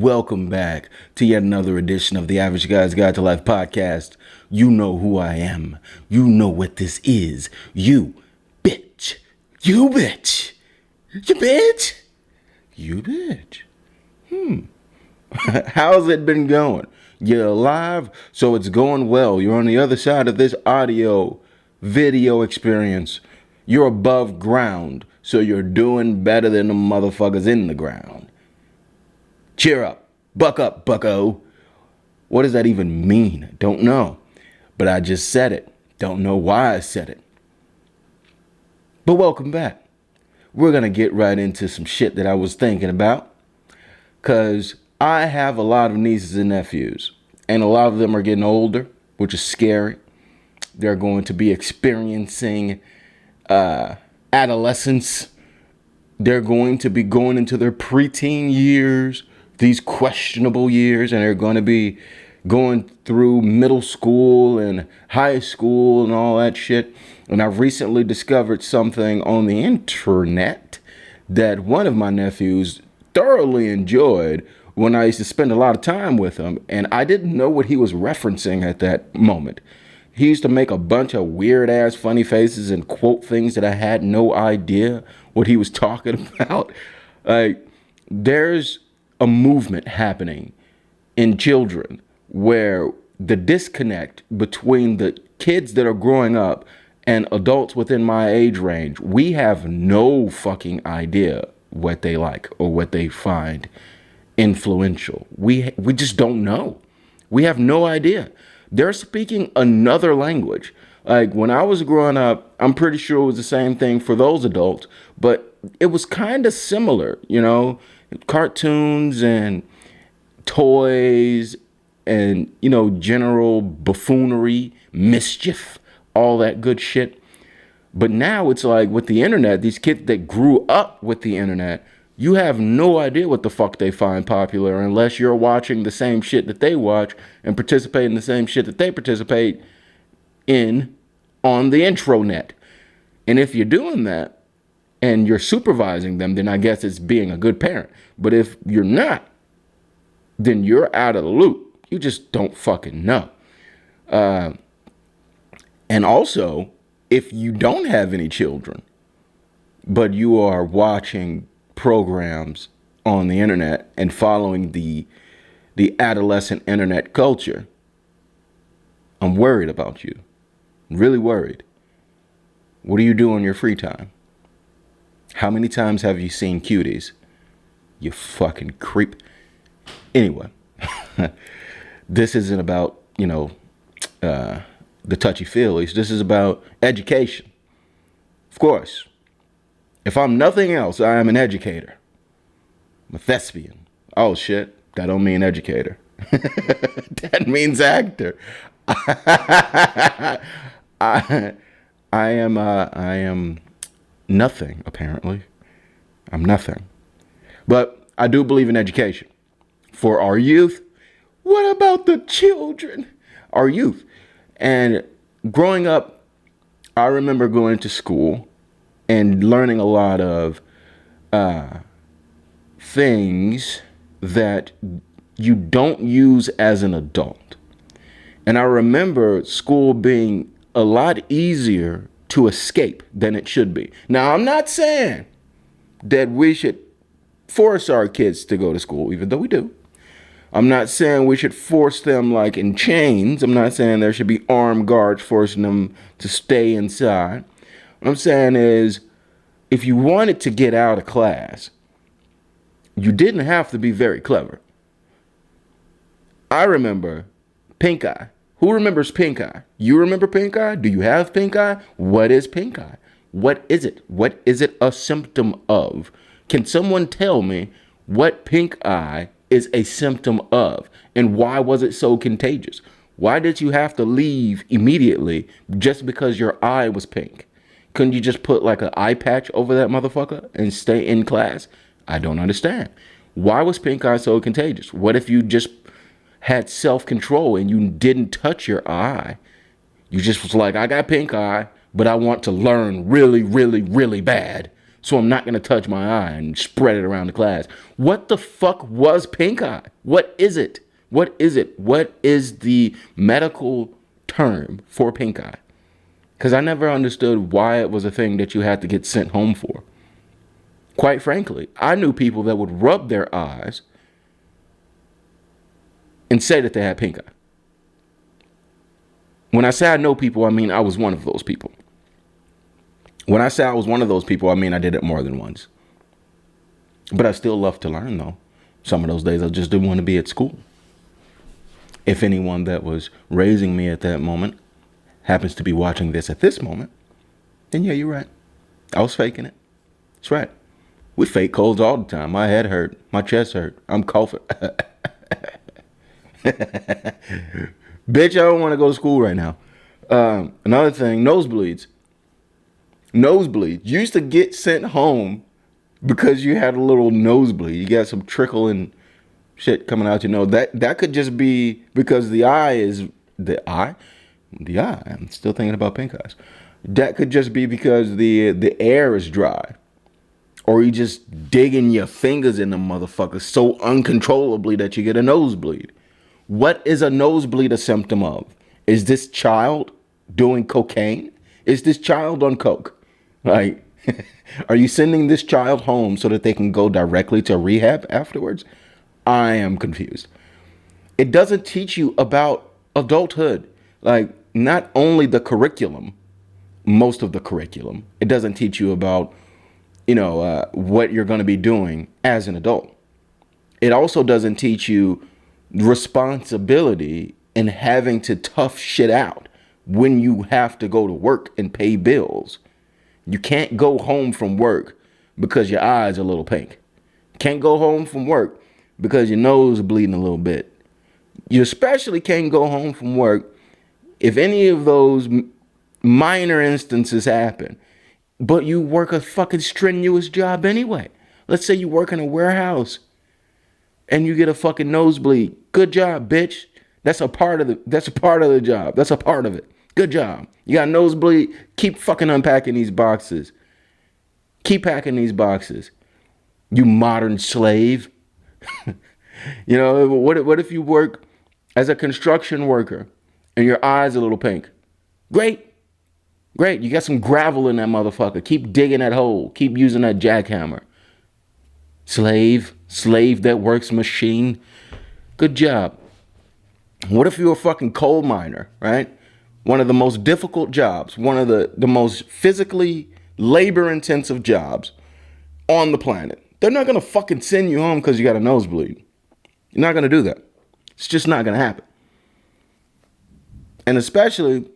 welcome back to yet another edition of the Average Guy's Guide to Life podcast. You know who I am. You know what this is. You bitch. You bitch. You bitch. You bitch. How's it been going? You're alive, so it's going well. You're on the other side of this audio video experience. You're above ground, so you're doing better than the motherfuckers in the ground. Cheer up. Buck up, bucko. What does that even mean? Don't know. But I just said it. Don't know why I said it. But welcome back. We're going to get right into some shit that I was thinking about. Because I have a lot of nieces and nephews. And a lot of them are getting older, which is scary. They're going to be experiencing adolescence. They're going to be going into their preteen years, these questionable years, and they're going to be going through middle school and high school and all that shit. And I've recently discovered something on the internet that one of my nephews thoroughly enjoyed when I used to spend a lot of time with him, and I didn't know what he was referencing at that moment. He used to make a bunch of weird-ass funny faces and quote things that I had no idea what he was talking about. Like, there's a movement happening in children where the disconnect between the kids that are growing up and adults within my age range, we have no fucking idea what they like or what they find influential. We just don't know. We have no idea. They're speaking another language. Like when I was growing up, I'm pretty sure it was the same thing for those adults, but it was kind of similar, you know, cartoons and toys and, you know, general buffoonery, mischief, all that good shit. But now it's like with the internet, these kids that grew up with the internet, you have no idea what the fuck they find popular unless you're watching the same shit that they watch and participate in the same shit that they participate in on the intranet. And if you're doing that and you're supervising them, then I guess it's being a good parent. But if you're not, then you're out of the loop. You just don't fucking know. And also, if you don't have any children, but you are watching programs on the internet and following the adolescent internet culture, I'm worried about you. I'm really worried. What do you do on your free time? How many times have you seen cuties? You fucking creep. Anyway, this isn't about, you know, the touchy-feelies. This is about education. Of course. If I'm nothing else, I am an educator. I'm a thespian. Oh, shit. That don't mean educator. That means actor. I am nothing, apparently. I'm nothing. But I do believe in education. For our youth, what about the children? Our youth. And growing up, I remember going to school and learning a lot of things that you don't use as an adult. And I remember school being a lot easier to escape than it should be. Now, I'm not saying that we should force our kids to go to school, even though we do. I'm not saying we should force them like in chains. I'm not saying there should be armed guards forcing them to stay inside. What I'm saying is, if you wanted to get out of class, you didn't have to be very clever. I remember pink eye. Who remembers pink eye? You remember pink eye? Do you have pink eye? What is pink eye? What is it? What is it a symptom of? Can someone tell me what pink eye is a symptom of? And why was it so contagious? Why did you have to leave immediately just because your eye was pink? Couldn't you just put like an eye patch over that motherfucker and stay in class? I don't understand. Why was pink eye so contagious? What if you just had self-control and you didn't touch your eye? You just was like, I got pink eye, but I want to learn really, really, really bad. So I'm not going to touch my eye and spread it around the class. What the fuck was pink eye? What is it? What is it? What is the medical term for pink eye? Because I never understood why it was a thing that you had to get sent home for. Quite frankly, I knew people that would rub their eyes and say that they had pink eye. When I say I know people, I mean I was one of those people. When I say I was one of those people, I mean I did it more than once. But I still love to learn, though. Some of those days I just didn't want to be at school. If anyone that was raising me at that moment happens to be watching this at this moment, then yeah, you're right. I was faking it. That's right. We fake colds all the time. My head hurt. My chest hurt. I'm coughing. Bitch, I don't want to go to school right now. Another thing, nosebleeds. Nosebleeds. You used to get sent home because you had a little nosebleed. You got some trickling shit coming out your nose. That could just be because the eye is the eye. I'm still thinking about pink eyes. That could just be because the air is dry, or you just digging your fingers in the motherfucker so uncontrollably that you get a nosebleed. What is a nosebleed a symptom of? Is this child doing cocaine? Is this child on coke? Like, are you sending this child home so that they can go directly to rehab afterwards? I am confused. It doesn't teach you about adulthood. Like, not only the curriculum, most of the curriculum, it doesn't teach you about, what you're going to be doing as an adult. It also doesn't teach you responsibility and having to tough shit out when you have to go to work and pay bills. You can't go home from work because your eyes are a little pink. Can't go home from work because your nose is bleeding a little bit. You especially can't go home from work if any of those minor instances happen, but you work a fucking strenuous job anyway. Let's say you work in a warehouse and you get a fucking nosebleed. Good job, bitch. That's a part of the job. That's a part of it. Good job. You got a nosebleed. Keep fucking unpacking these boxes. Keep packing these boxes. You modern slave. What if you work as a construction worker and your eyes are a little pink? Great. You got some gravel in that motherfucker. Keep digging that hole. Keep using that jackhammer. Slave that works machine. Good job. What if you're a fucking coal miner, right? One of the most difficult jobs, one of the most physically labor-intensive jobs on the planet. They're not going to fucking send you home because you got a nosebleed. You're not going to do that. It's just not going to happen. And especially,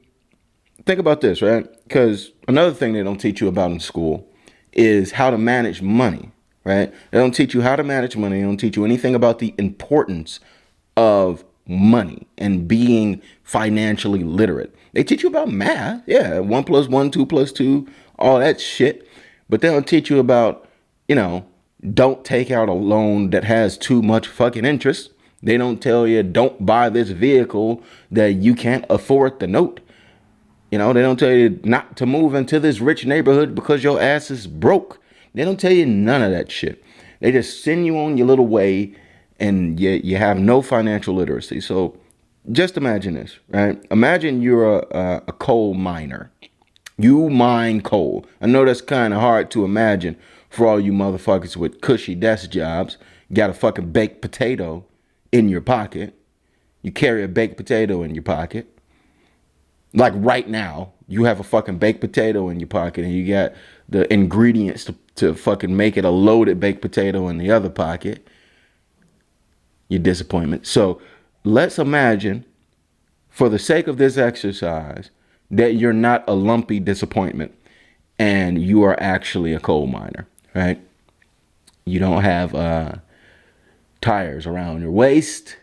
think about this, right? Because another thing they don't teach you about in school is how to manage money, right? They don't teach you how to manage money. They don't teach you anything about the importance of money and being financially literate. They teach you about math. Yeah, 1 + 1, 2 + 2, all that shit. But they don't teach you about, don't take out a loan that has too much fucking interest. They don't tell you don't buy this vehicle that you can't afford the note. They don't tell you not to move into this rich neighborhood because your ass is broke. They don't tell you none of that shit. They just send you on your little way and you have no financial literacy. So just imagine this, right? Imagine you're a coal miner. You mine coal. I know that's kind of hard to imagine for all you motherfuckers with cushy desk jobs. Got a fucking baked potato in your pocket. You carry a baked potato in your pocket. Like right now, you have a fucking baked potato in your pocket and you got the ingredients to fucking make it a loaded baked potato in the other pocket. Your disappointment. So let's imagine, for the sake of this exercise, that you're not a lumpy disappointment and you are actually a coal miner, right? You don't have tires around your waist.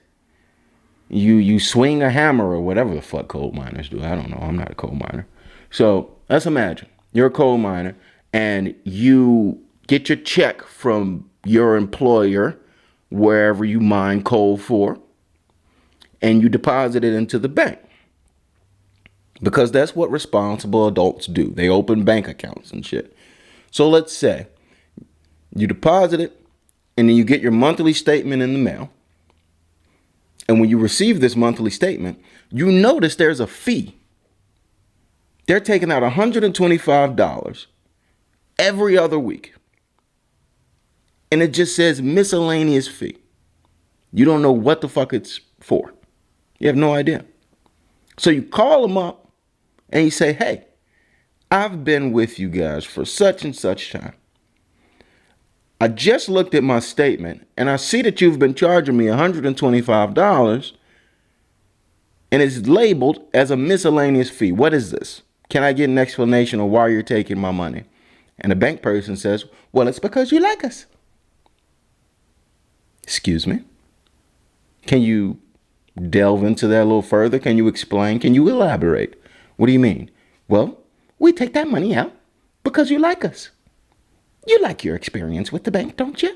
You swing a hammer or whatever the fuck coal miners do. I don't know. I'm not a coal miner. So let's imagine you're a coal miner and you get your check from your employer, wherever you mine coal for, and you deposit it into the bank. Because that's what responsible adults do. They open bank accounts and shit. So let's say you deposit it and then you get your monthly statement in the mail. And when you receive this monthly statement, you notice there's a fee. They're taking out $125 every other week. And it just says miscellaneous fee. You don't know what the fuck it's for. You have no idea. So you call them up and you say, hey, I've been with you guys for such and such time. I just looked at my statement and I see that you've been charging me $125 and it's labeled as a miscellaneous fee. What is this? Can I get an explanation of why you're taking my money? And the bank person says, well, it's because you like us. Excuse me? Can you delve into that a little further? Can you explain? Can you elaborate? What do you mean? Well, we take that money out because you like us. You like your experience with the bank, don't you?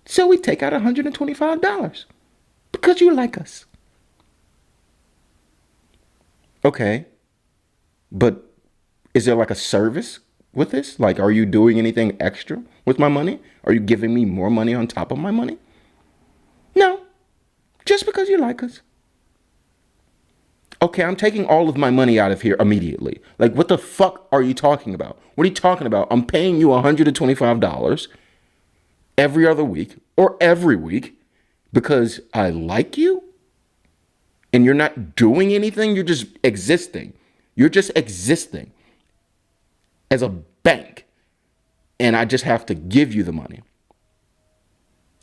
So we take out $125 because you like us. Okay. But is there like a service with this? Like, are you doing anything extra with my money? Are you giving me more money on top of my money? No. Just because you like us. Okay, I'm taking all of my money out of here immediately. Like, what the fuck are you talking about? What are you talking about? I'm paying you $125 every other week or every week because I like you? And you're not doing anything? You're just existing. You're just existing as a bank. And I just have to give you the money.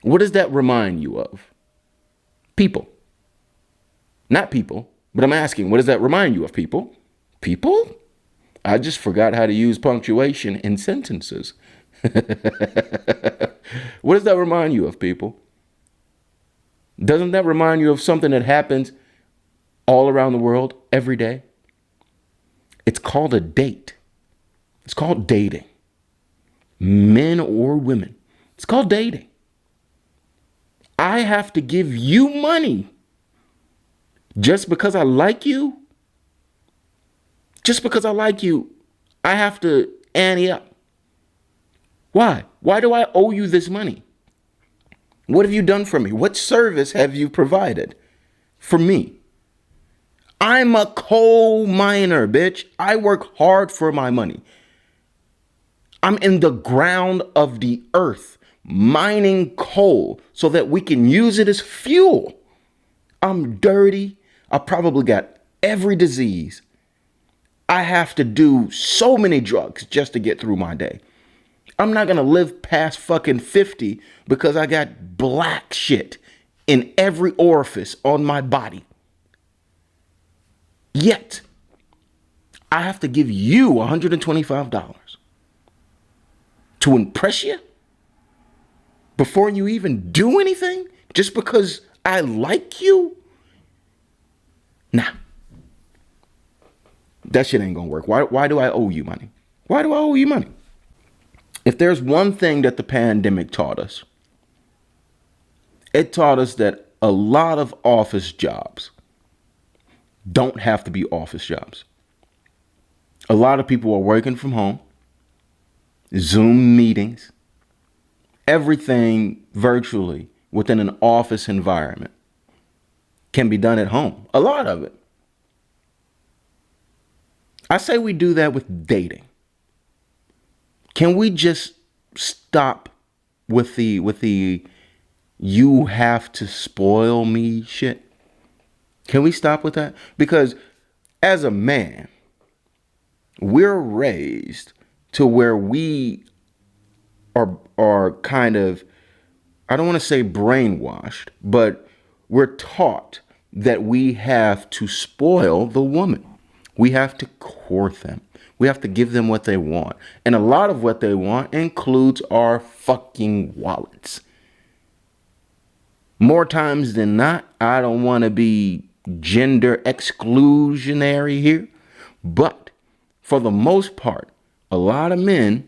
What does that remind you of? People. Not people. But I'm asking, what does that remind you of, people? People? I just forgot how to use punctuation in sentences. What does that remind you of, people? Doesn't that remind you of something that happens all around the world every day? It's called a date. It's called dating. Men or women. It's called dating. I have to give you money just because I like you. Just because I like you, I have to ante up. Why? Why do I owe you this money? What have you done for me? What service have you provided for me? I'm a coal miner, bitch. I work hard for my money. I'm in the ground of the earth mining coal so that we can use it as fuel. I'm dirty. I probably got every disease. I have to do so many drugs just to get through my day. I'm not going to live past fucking 50 because I got black shit in every orifice on my body. Yet, I have to give you $125 to impress you before you even do anything just because I like you? Nah. That shit ain't gonna work. Why do I owe you money? Why do I owe you money? If there's one thing that the pandemic taught us, it taught us that a lot of office jobs don't have to be office jobs. A lot of people are working from home, Zoom meetings, everything virtually within an office environment can be done at home. A lot of it. I say we do that with dating. Can we just stop with the you have to spoil me shit? Can we stop with that? Because as a man, we're raised to where we are kind of, I don't want to say brainwashed, but we're taught that we have to spoil the woman. We have to court them. We have to give them what they want. And a lot of what they want includes our fucking wallets. More times than not, I don't want to be gender exclusionary here, but for the most part, a lot of men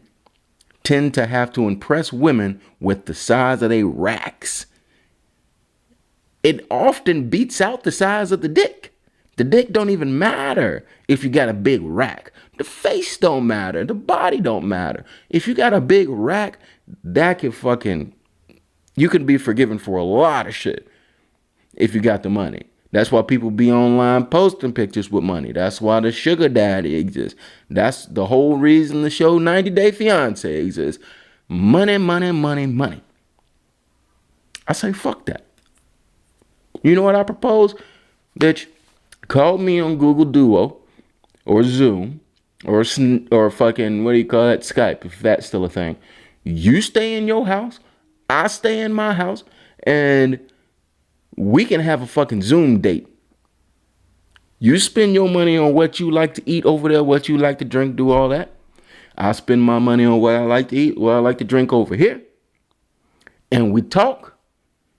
tend to have to impress women with the size of their racks. It often beats out the size of the dick. The dick don't even matter if you got a big rack. The face don't matter. The body don't matter. If you got a big rack, that can fucking, you can be forgiven for a lot of shit. if you got the money. That's why people be online posting pictures with money. That's why the sugar daddy exists. That's the whole reason the show 90 Day Fiance exists. Money, money, money, money. I say fuck that. You know what I propose? Bitch, call me on Google Duo or Zoom or fucking, what do you call it, Skype, if that's still a thing. You stay in your house, I stay in my house, and we can have a fucking Zoom date. You spend your money on what you like to eat over there, what you like to drink, do all that. I spend my money on what I like to eat, what I like to drink over here. And we talk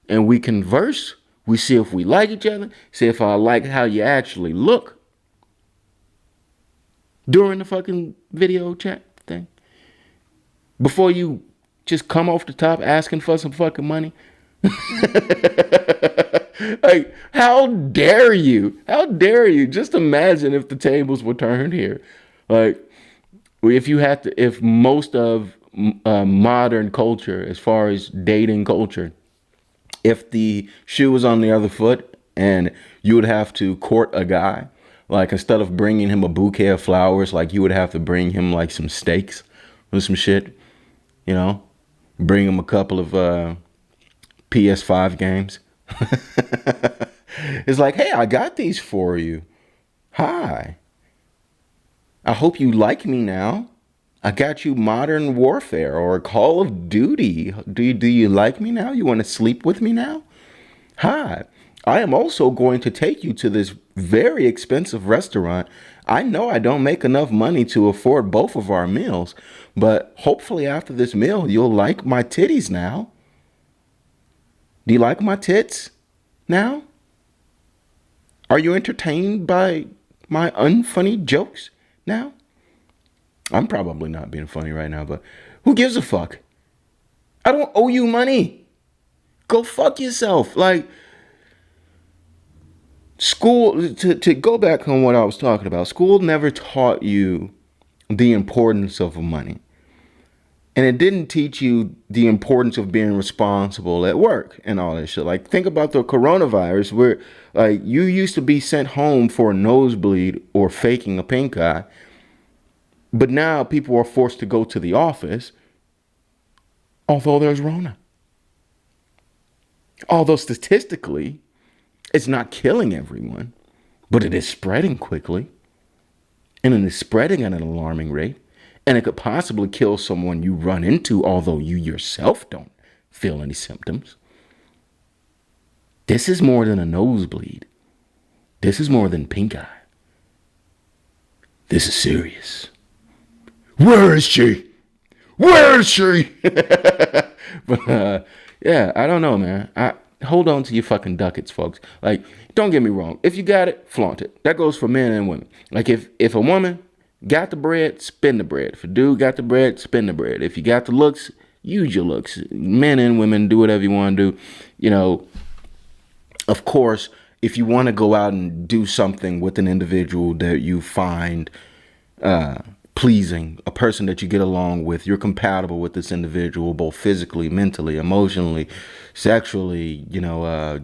and we converse. We see if we like each other, see if I like how you actually look during the fucking video chat thing. Before you just come off the top asking for some fucking money. Like, how dare you? How dare you? Just imagine if the tables were turned here. Like, if most of modern culture, as far as dating culture, if the shoe was on the other foot and you would have to court a guy, like instead of bringing him a bouquet of flowers, like you would have to bring him like some steaks or some shit, you know, bring him a couple of PS5 games. It's like, hey, I got these for you. Hi. I hope you like me now. I got you Modern Warfare or Call of Duty. Do you like me now? You want to sleep with me now? Hi. I am also going to take you to this very expensive restaurant. I know I don't make enough money to afford both of our meals, but hopefully after this meal, you'll like my titties now. Do you like my tits now? Are you entertained by my unfunny jokes now? I'm probably not being funny right now, but who gives a fuck? I don't owe you money. Go fuck yourself. Like, school, to go back on what I was talking about, school never taught you the importance of money. And it didn't teach you the importance of being responsible at work and all that shit. Like, think about the coronavirus where, like, you used to be sent home for a nosebleed or faking a pink eye. But now people are forced to go to the office, although there's Rona. Although statistically, it's not killing everyone, but it is spreading quickly. And it is spreading at an alarming rate. And it could possibly kill someone you run into, although you yourself don't feel any symptoms. This is more than a nosebleed. This is more than pink eye. This is serious. Where is she? Where is she? But yeah, I don't know, man. Hold on to your fucking ducats, folks. Like, don't get me wrong. If you got it, flaunt it. That goes for men and women. Like, if a woman got the bread, spend the bread. If a dude got the bread, spend the bread. If you got the looks, use your looks. Men and women, do whatever you want to do. You know, of course, if you want to go out and do something with an individual that you find pleasing, a person that you get along with, you're compatible with this individual, both physically, mentally, emotionally, sexually, you know,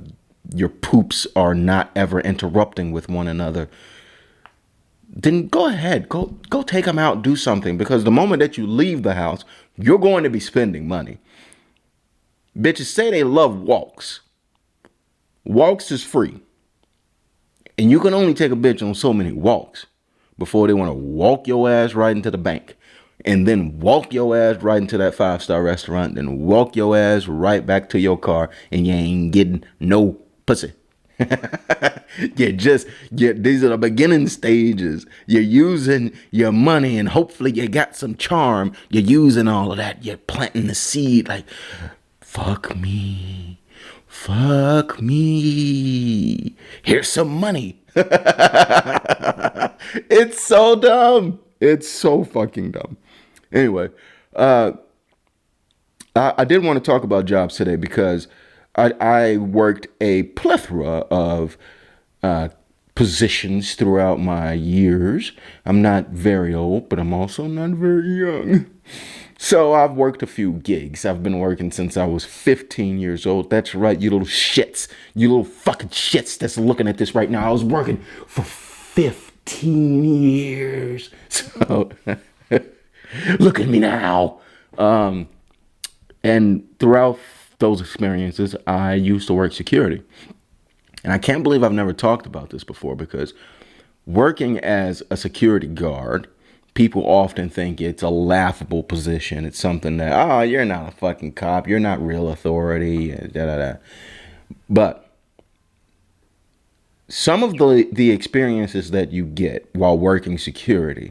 your poops are not ever interrupting with one another, then go ahead, go take them out, do something, because the moment that you leave the house, you're going to be spending money. Bitches say they love walks. Walks is free. And you can only take a bitch on so many walks before they want to walk your ass right into the bank, and then walk your ass right into that 5-star restaurant, then walk your ass right back to your car, and you ain't getting no pussy. These are the beginning stages. You're using your money, and hopefully you got some charm. You're using all of that. You're planting the seed like, fuck me. Fuck me. Here's some money. It's so dumb. It's so fucking dumb. Anyway, I did want to talk about jobs today because I worked a plethora of positions throughout my years. I'm not very old, but I'm also not very young. So I've worked a few gigs. I've been working since I was 15 years old. That's right, you little shits. You little fucking shits that's looking at this right now. I was working for 15 years. So look at me now. And throughout those experiences, I used to work security. And I can't believe I've never talked about this before, because working as a security guard, people often think it's a laughable position. It's something that, oh, you're not a fucking cop. You're not real authority. Da, da, da. But some of the experiences that you get while working security,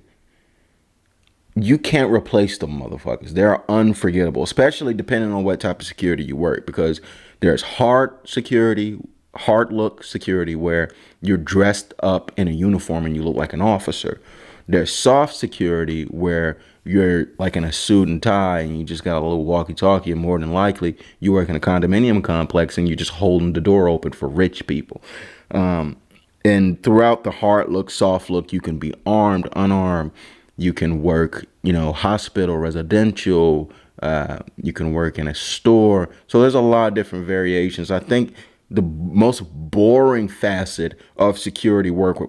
you can't replace them motherfuckers. They're unforgettable, especially depending on what type of security you work, because there's hard security, hard look security, where you're dressed up in a uniform and you look like an officer. There's soft security where you're like in a suit and tie and you just got a little walkie-talkie, and more than likely you work in a condominium complex and you're just holding the door open for rich people. And throughout the hard look, soft look, you can be armed, unarmed. You can work, hospital, residential. You can work in a store. So there's a lot of different variations. I think the most boring facet of security work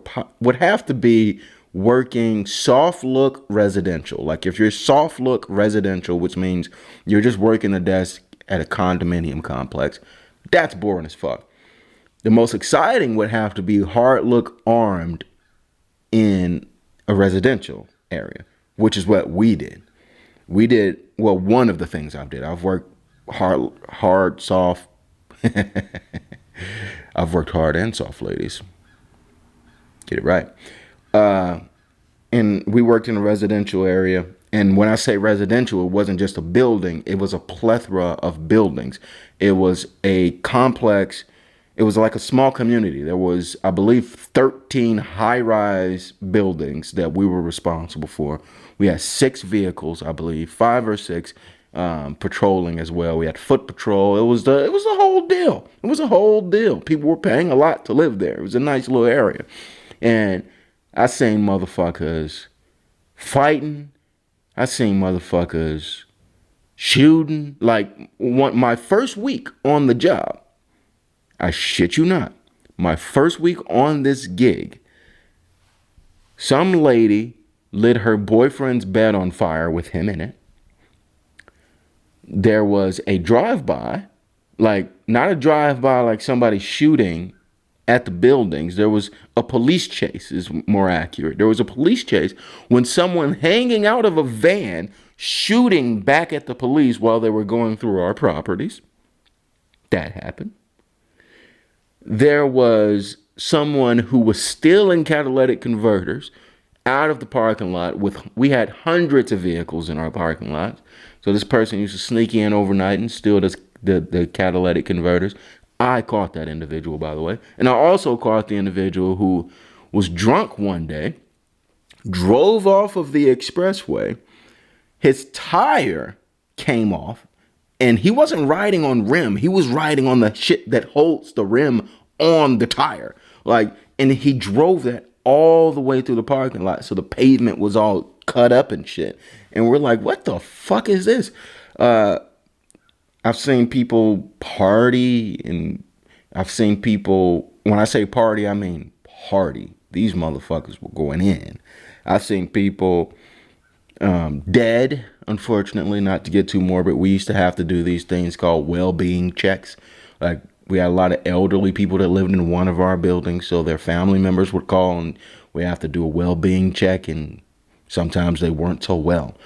would have to be working soft look residential. Like if you're soft look residential, which means you're just working a desk at a condominium complex, that's boring as fuck. The most exciting would have to be hard look armed in a residential area, which is what we did. Well, one of the things I did. I've worked hard, soft. I've worked hard and soft, ladies. Get it right. And we worked in a residential area. And when I say residential, it wasn't just a building. It was a plethora of buildings. It was a complex. It was like a small community. There was, I believe, 13 high-rise buildings that we were responsible for. We had 6 vehicles, I believe, 5 or 6, patrolling as well. We had foot patrol. It was a whole deal. It was a whole deal. People were paying a lot to live there. It was a nice little area. And I seen motherfuckers fighting. I seen motherfuckers shooting. Like my first week on the job, I shit you not, my first week on this gig, some lady lit her boyfriend's bed on fire with him in it. There was a drive-by, like not a drive-by like somebody shooting at the buildings. There was a police chase, is more accurate. There was a police chase when someone hanging out of a van shooting back at the police while they were going through our properties. That happened. There was someone who was stealing catalytic converters out of the parking lot. We had hundreds of vehicles in our parking lot. So this person used to sneak in overnight and steal the catalytic converters. I caught that individual, by the way. And I also caught the individual who was drunk one day, drove off of the expressway. His tire came off, and he wasn't riding on rim. He was riding on the shit that holds the rim on the tire. And he drove that all the way through the parking lot. So the pavement was all cut up and shit. And we're like, what the fuck is this? I've seen people party, and I've seen people, when I say party, I mean party. These motherfuckers were going in. I've seen people dead, unfortunately, not to get too morbid. We used to have to do these things called well-being checks. Like, we had a lot of elderly people that lived in one of our buildings, so their family members would call, and we have to do a well-being check, and sometimes they weren't so well.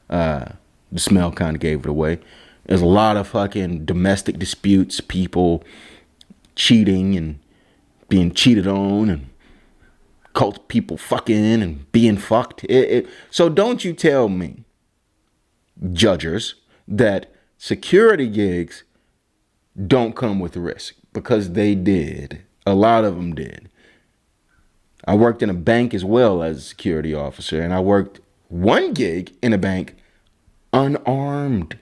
The smell kind of gave it away. There's a lot of fucking domestic disputes, people cheating and being cheated on, and cult people fucking and being fucked. So don't you tell me, judgers, that security gigs don't come with risk, because they did. A lot of them did. I worked in a bank as well as a security officer, and I worked one gig in a bank unarmed.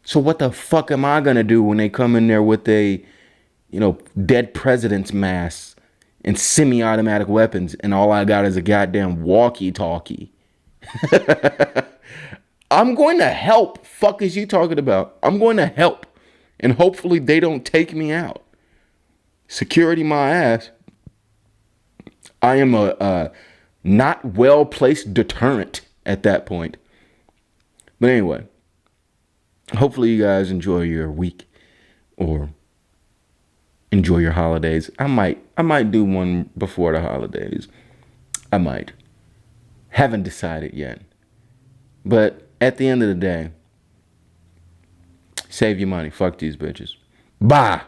So what the fuck am I gonna do when they come in there with a, dead president's mask and semi-automatic weapons, and all I got is a goddamn walkie-talkie? I'm going to help. Fuck is you talking about? I'm going to help. And hopefully they don't take me out. Security my ass. I am a not well-placed deterrent at that point. But anyway, hopefully you guys enjoy your week or enjoy your holidays. I might do one before the holidays. I might. Haven't decided yet. But at the end of the day, save your money. Fuck these bitches. Bye.